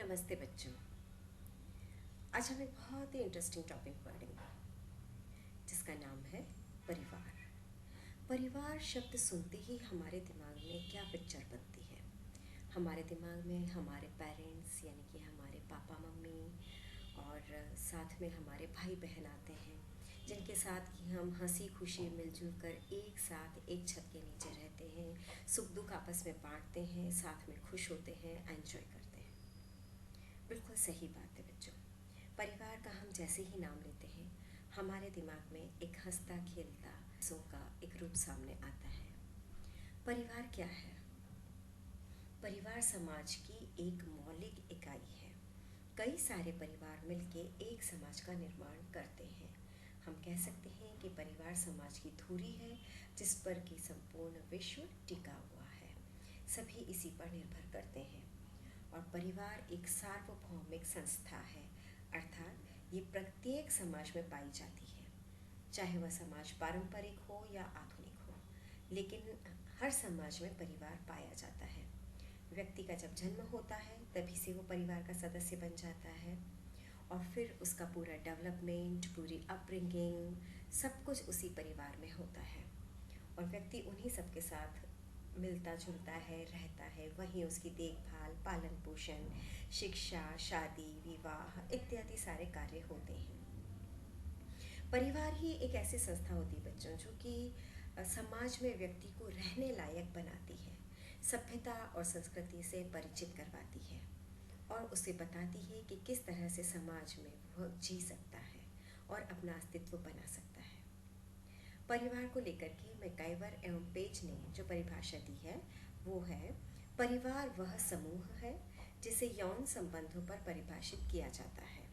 नमस्ते बच्चों। आज हम एक बहुत ही इंटरेस्टिंग टॉपिक पढ़ेंगे जिसका नाम है परिवार। परिवार शब्द सुनते ही हमारे दिमाग में क्या पिक्चर बनती है? हमारे दिमाग में हमारे पेरेंट्स यानी कि हमारे पापा मम्मी और साथ में हमारे भाई बहन आते हैं, जिनके साथ कि हम हंसी खुशी मिलजुल कर एक साथ एक छत के नीचे रहते हैं, सुख दुख आपस में बांटते हैं, साथ में खुश होते हैं, एंजॉय करते हैं। बिल्कुल सही बात है बच्चों। परिवार का हम जैसे ही नाम लेते हैं, हमारे दिमाग में एक हंसता खेलता सो का एक रूप सामने आता है। परिवार क्या है? परिवार समाज की एक मौलिक इकाई है। कई सारे परिवार मिलके एक समाज का निर्माण करते हैं। हम कह सकते हैं कि परिवार समाज की धुरी है जिस पर कि संपूर्ण विश्व टिका हुआ है। सभी इसी पर निर्भर करते हैं और परिवार एक सार्वभौमिक संस्था है, अर्थात ये प्रत्येक समाज में पाई जाती है, चाहे वह समाज पारंपरिक हो या आधुनिक हो, लेकिन हर समाज में परिवार पाया जाता है। व्यक्ति का जब जन्म होता है तभी से वो परिवार का सदस्य बन जाता है और फिर उसका पूरा डेवलपमेंट, पूरी अपब्रिंगिंग, सब कुछ उसी परिवार में होता है और व्यक्ति उन्हीं सबके साथ मिलता जुलता है, रहता है। वहीं उसकी देखभाल, पालन पोषण, शिक्षा, शादी, विवाह इत्यादि सारे कार्य होते हैं। परिवार ही एक ऐसी संस्था होती है बच्चों जो कि समाज में व्यक्ति को रहने लायक बनाती है, सभ्यता और संस्कृति से परिचित करवाती है और उसे बताती है कि किस तरह से समाज में वह जी सकता है और अपना अस्तित्व बना सकता है। परिवार को लेकर के मैकाइवर एवं पेज ने जो परिभाषा दी है वो है, परिवार वह समूह है जिसे यौन संबंधों पर परिभाषित किया जाता है,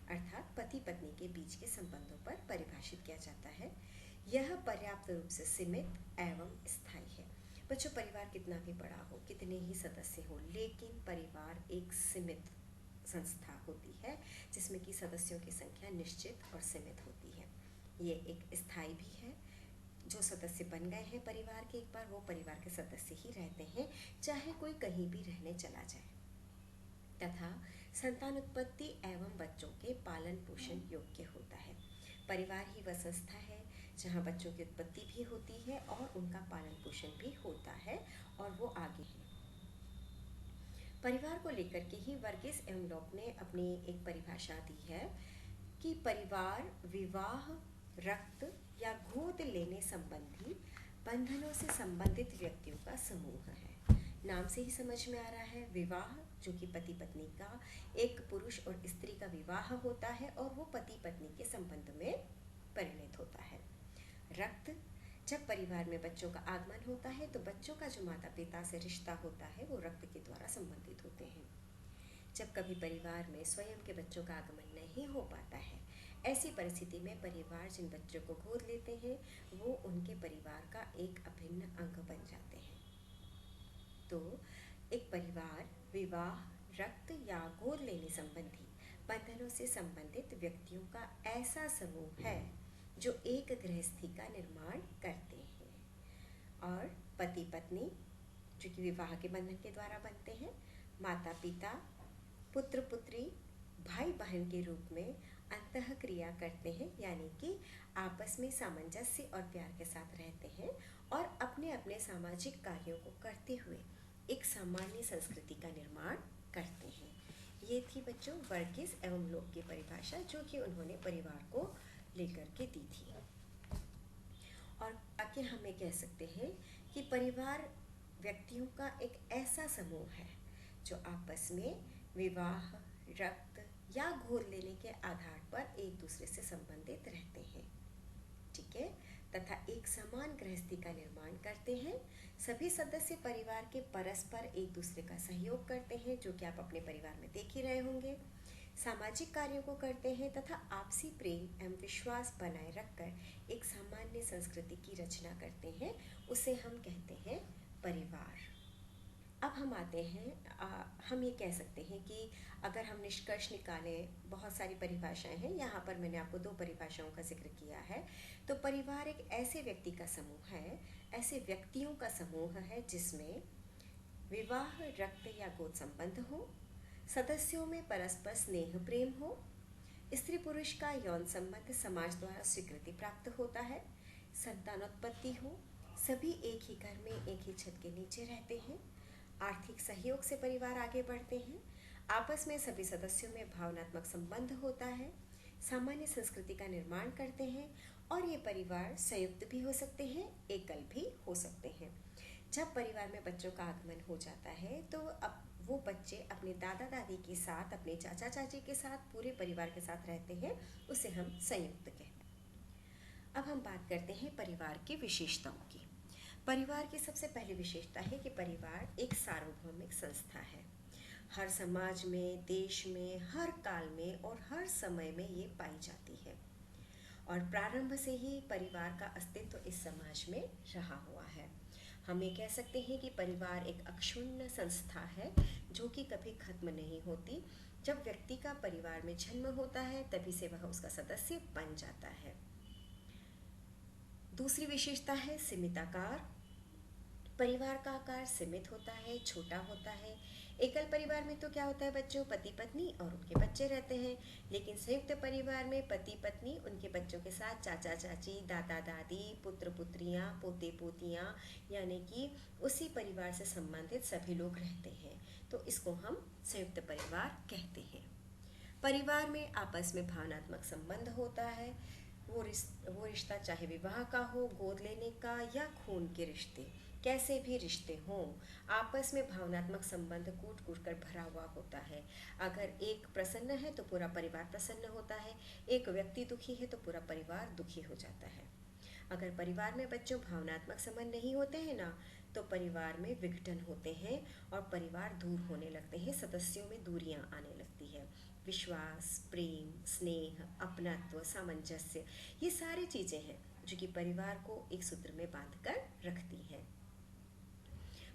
अर्थात पति पत्नी के बीच के संबंधों पर परिभाषित किया जाता है। यह पर्याप्त रूप से सीमित एवं स्थायी है। बच्चों, परिवार कितना भी बड़ा हो, कितने ही सदस्य हो, लेकिन परिवार एक सीमित संस्था होती है जिसमें कि सदस्यों की संख्या निश्चित और सीमित होती है। ये एक स्थायी भी है। जो सदस्य बन गए हैं परिवार के, एक बार वो परिवार के सदस्य ही रहते हैं, चाहे कोई कहीं भी रहने चला जाए, तथा संतान उत्पत्ति एवं बच्चों के पालन पोषण योग्य होता है। परिवार ही वह संस्था है जहाँ बच्चों की उत्पत्ति भी होती है और उनका पालन पोषण भी होता है और वो आगे है। परिवार को लेकर के ही वर्गीस एवं लोक ने अपनी एक परिभाषा दी है कि परिवार विवाह, रक्त या गोद लेने संबंधी बंधनों से संबंधित व्यक्तियों का समूह है। नाम से ही समझ में आ रहा है, विवाह जो कि पति पत्नी का, एक पुरुष और स्त्री का विवाह होता है और वो पति पत्नी के संबंध में परिणत होता है। रक्त, जब परिवार में बच्चों का आगमन होता है तो बच्चों का जो माता पिता से रिश्ता होता है वो रक्त के द्वारा संबंधित होते हैं। जब कभी परिवार में स्वयं के बच्चों का आगमन नहीं हो पाता है, ऐसी परिस्थिति में परिवार जिन बच्चों को गोद लेते हैं वो उनके परिवार का एक अभिन्न अंग बन जाते हैं। तो एक परिवार विवाह, रक्त या गोद लेने संबंधी बंधनों से संबंधित व्यक्तियों का ऐसा समूह है जो एक गृहस्थी का निर्माण करते हैं। और पति पत्नी जो कि विवाह के बंधन के द्वारा बनते हैं, माता पिता, पुत्र पुत्री, भाई बहन के रूप में अंतः क्रिया करते हैं, यानी कि आपस में सामंजस्य और प्यार के साथ रहते हैं और अपने अपने सामाजिक कार्यों को करते हुए एक सामान्य संस्कृति का निर्माण करते हैं। ये थी बच्चों वर्गीस एवं लोक की परिभाषा जो कि उन्होंने परिवार को लेकर के दी थी। और आगे हम ये कह सकते हैं कि परिवार व्यक्तियों का एक ऐसा समूह है जो आपस में विवाह, रक्त या गोद लेने के आधार पर एक दूसरे से संबंधित रहते हैं, ठीक है, तथा एक समान गृहस्थी का निर्माण करते हैं। सभी सदस्य परिवार के परस्पर एक दूसरे का सहयोग करते हैं, जो कि आप अपने परिवार में देख ही रहे होंगे। सामाजिक कार्यों को करते हैं तथा आपसी प्रेम एवं विश्वास बनाए रखकर एक सामान्य संस्कृति की रचना करते हैं, उसे हम कहते हैं परिवार। अब हम आते हैं, हम ये कह सकते हैं कि अगर हम निष्कर्ष निकालें, बहुत सारी परिभाषाएं हैं, यहाँ पर मैंने आपको 2 परिभाषाओं का जिक्र किया है। तो परिवार एक ऐसे व्यक्ति का समूह है, ऐसे व्यक्तियों का समूह है जिसमें विवाह, रक्त या गोद संबंध हो, सदस्यों में परस्पर स्नेह प्रेम हो, स्त्री पुरुष का यौन संबंध समाज द्वारा स्वीकृति प्राप्त होता है, संतानोत्पत्ति हो, सभी एक ही घर में एक ही छत के नीचे रहते हैं, आर्थिक सहयोग से परिवार आगे बढ़ते हैं, आपस में सभी सदस्यों में भावनात्मक संबंध होता है, सामान्य संस्कृति का निर्माण करते हैं और ये परिवार संयुक्त भी हो सकते हैं, एकल भी हो सकते हैं। जब परिवार में बच्चों का आगमन हो जाता है तो अब वो बच्चे अपने दादा दादी के साथ, अपने चाचा चाची के साथ, पूरे परिवार के साथ रहते हैं, उसे हम संयुक्त कहते हैं। अब हम बात करते हैं परिवार की विशेषताओं की। परिवार की सबसे पहली विशेषता है कि परिवार एक सार्वभौमिक संस्था है। हर समाज में, देश में, हर काल में और हर समय में ये पाई जाती है और प्रारंभ से ही परिवार का अस्तित्व इस समाज में रहा हुआ है। हम ये कह सकते हैं कि परिवार एक अक्षुण्ण संस्था है जो कि कभी खत्म नहीं होती। जब व्यक्ति का परिवार में जन्म होता है तभी से वह उसका सदस्य बन जाता है। दूसरी विशेषता है सीमित आकार। परिवार का आकार सीमित होता है, छोटा होता है। एकल परिवार में तो क्या होता है बच्चों, पति पत्नी और उनके बच्चे रहते हैं, लेकिन संयुक्त परिवार में पति पत्नी, उनके बच्चों के साथ चाचा चाची, दादा दादी, पुत्र पुत्रियां, पोते पोतियां, यानी कि उसी परिवार से संबंधित सभी लोग रहते हैं, तो इसको हम संयुक्त परिवार कहते हैं। परिवार में आपस में भावनात्मक संबंध होता है। वो रिश्ता चाहे विवाह का हो, गोद लेने का या खून के रिश्ते, कैसे भी रिश्ते हों, आपस में भावनात्मक संबंध कूट कूट कर भरा हुआ होता है। अगर एक प्रसन्न है तो पूरा परिवार प्रसन्न होता है, एक व्यक्ति दुखी है तो पूरा परिवार दुखी हो जाता है। अगर परिवार में बच्चों भावनात्मक संबंध नहीं होते हैं ना, तो परिवार में विघटन होते हैं और परिवार दूर होने लगते हैं, सदस्यों में दूरियां आने लगती है। विश्वास, प्रेम, स्नेह, अपनत्व, सामंजस्य, ये सारी चीज़ें हैं जो कि परिवार को एक सूत्र में बांधकर रखती हैं।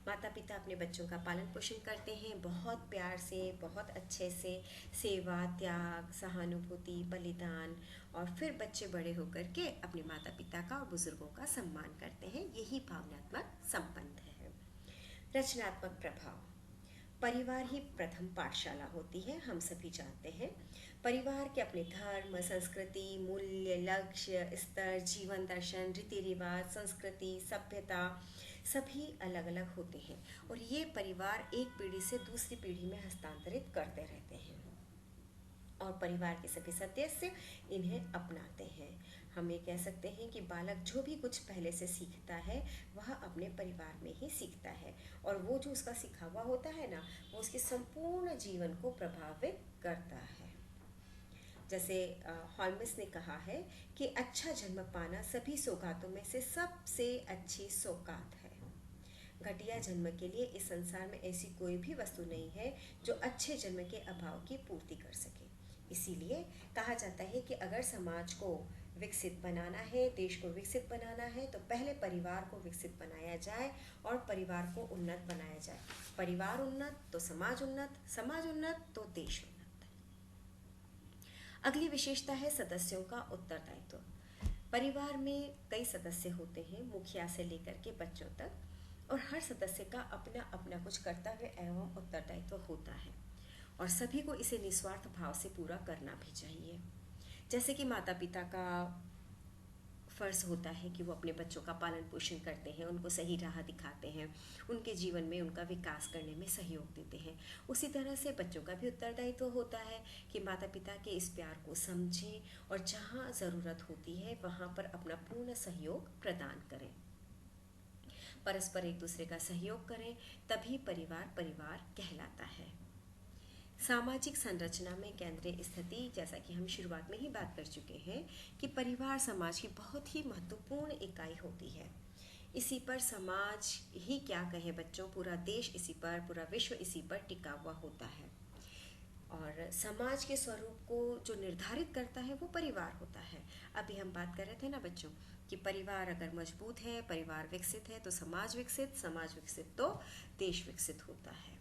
माता पिता अपने बच्चों का पालन पोषण करते हैं बहुत प्यार से, बहुत अच्छे से, सेवा, त्याग, सहानुभूति, बलिदान, और फिर बच्चे बड़े होकर के अपने माता पिता का और बुजुर्गों का सम्मान करते हैं। यही भावनात्मक संबंध है। रचनात्मक प्रभाव। परिवार ही प्रथम पाठशाला होती है, हम सभी जानते हैं। परिवार के अपने धर्म, संस्कृति, मूल्य, लक्ष्य, स्तर, जीवन दर्शन, रीति रिवाज, संस्कृति, सभ्यता सभी अलग अलग होते हैं और ये परिवार एक पीढ़ी से दूसरी पीढ़ी में हस्तांतरित करते रहते हैं और परिवार के सभी सदस्य इन्हें अपनाते हैं। हम ये कह सकते हैं कि बालक जो भी कुछ पहले से सीखता है वह अपने परिवार में ही सीखता है और वो जो उसका सीखा हुआ होता है ना, वो उसके संपूर्ण जीवन को प्रभावित करता है। जैसे हॉलमिस ने कहा है कि अच्छा जन्म पाना सभी सौगातों में से सबसे अच्छी सौगात है। घटिया जन्म के लिए इस संसार में ऐसी कोई भी वस्तु नहीं है जो अच्छे जन्म के अभाव की पूर्ति कर सके। इसीलिए कहा जाता है कि अगर समाज को विकसित बनाना है, देश को विकसित बनाना है, तो पहले परिवार को विकसित बनाया जाए और परिवार को उन्नत बनाया जाए। परिवार उन्नत तो समाज उन्नत, समाज उन्नत तो देश उन्नत। अगली विशेषता है सदस्यों का उत्तरदायित्व। परिवार में कई सदस्य होते हैं, मुखिया से लेकर के बच्चों तक, और हर सदस्य का अपना अपना कुछ कर्तव्य एवं उत्तरदायित्व होता है और सभी को इसे निस्वार्थ भाव से पूरा करना भी चाहिए। जैसे कि माता पिता का फ़र्ज़ होता है कि वो अपने बच्चों का पालन पोषण करते हैं, उनको सही राह दिखाते हैं, उनके जीवन में उनका विकास करने में सहयोग देते हैं। उसी तरह से बच्चों का भी उत्तरदायित्व होता है कि माता पिता के इस प्यार को समझें और जहाँ ज़रूरत होती है वहाँ पर अपना पूर्ण सहयोग प्रदान करें। परस्पर एक दूसरे का सहयोग करें, तभी परिवार परिवार कहलाता है। सामाजिक संरचना में केंद्रीय स्थिति, जैसा कि हम शुरुआत में ही बात कर चुके हैं कि परिवार समाज की बहुत ही महत्वपूर्ण इकाई होती है। इसी पर समाज ही क्या कहे बच्चों, पूरा देश इसी पर, पूरा विश्व इसी पर टिका हुआ होता है और समाज के स्वरूप को जो निर्धारित करता है वो परिवार होता है। अभी हम बात कर रहे थे ना बच्चों कि परिवार अगर मजबूत है, परिवार विकसित है तो समाज विकसित, समाज विकसित तो देश विकसित होता है।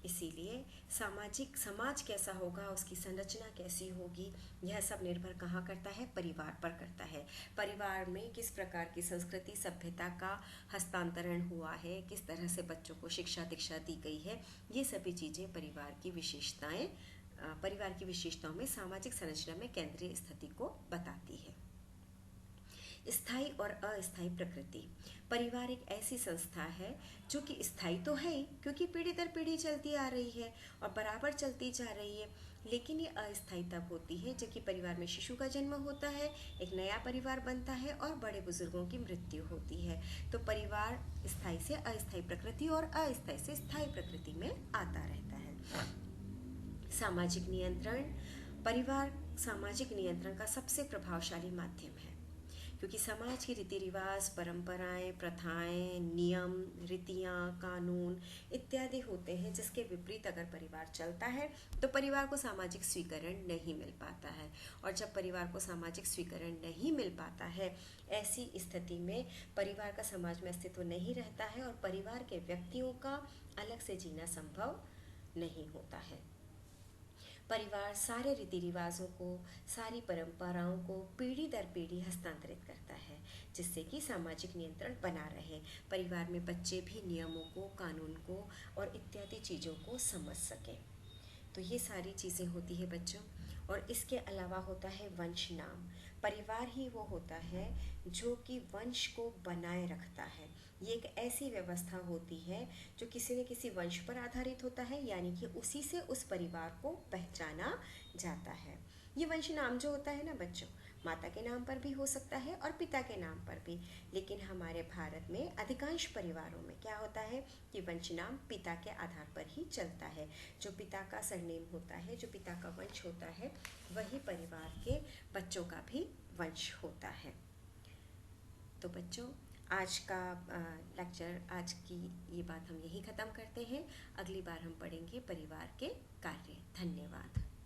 इसीलिए सामाजिक समाज कैसा होगा, उसकी संरचना कैसी होगी, यह सब निर्भर कहाँ करता है, परिवार पर करता है। परिवार में किस प्रकार की संस्कृति सभ्यता का हस्तांतरण हुआ है, किस तरह से बच्चों को शिक्षा दीक्षा दी गई है, ये सभी चीज़ें परिवार की विशेषताओं में सामाजिक संरचना में केंद्रीय स्थिति को बताती है। स्थायी और अस्थायी प्रकृति। परिवार एक ऐसी संस्था है जो कि स्थायी तो है ही, क्योंकि पीढ़ी दर पीढ़ी चलती आ रही है और बराबर चलती जा रही है, लेकिन ये अस्थायी तब होती है जबकि परिवार में शिशु का जन्म होता है, एक नया परिवार बनता है और बड़े बुजुर्गों की मृत्यु होती है। तो परिवार स्थायी से अस्थायी प्रकृति और अस्थायी से स्थायी प्रकृति में आता रहता है। सामाजिक नियंत्रण। परिवार सामाजिक नियंत्रण का सबसे प्रभावशाली माध्यम है, क्योंकि समाज के रीति रिवाज, परंपराएं, प्रथाएं, नियम, रीतियां, कानून इत्यादि होते हैं, जिसके विपरीत अगर परिवार चलता है तो परिवार को सामाजिक स्वीकरण नहीं मिल पाता है। और जब परिवार को सामाजिक स्वीकरण नहीं मिल पाता है, ऐसी स्थिति में परिवार का समाज में अस्तित्व नहीं रहता है और परिवार के व्यक्तियों का अलग से जीना संभव नहीं होता है। परिवार सारे रीति रिवाजों को, सारी परंपराओं को पीढ़ी दर पीढ़ी हस्तांतरित करता है, जिससे कि सामाजिक नियंत्रण बना रहे। परिवार में बच्चे भी नियमों को, कानून को और इत्यादि चीज़ों को समझ सकें। तो ये सारी चीज़ें होती है बच्चों। और इसके अलावा होता है वंश नाम। परिवार ही वो होता है जो कि वंश को बनाए रखता है। ये एक ऐसी व्यवस्था होती है जो किसी न किसी वंश पर आधारित होता है, यानी कि उसी से उस परिवार को पहचाना जाता है। ये वंश नाम जो होता है ना बच्चों, माता के नाम पर भी हो सकता है और पिता के नाम पर भी, लेकिन हमारे भारत में अधिकांश परिवारों में क्या होता है कि वंश नाम पिता के आधार पर ही चलता है। जो पिता का सरनेम होता है, जो पिता का वंश होता है, वही परिवार के बच्चों का भी वंश होता है। तो बच्चों, आज का लेक्चर, आज की ये बात हम यहीं ख़त्म करते हैं। अगली बार हम पढ़ेंगे परिवार के कार्य।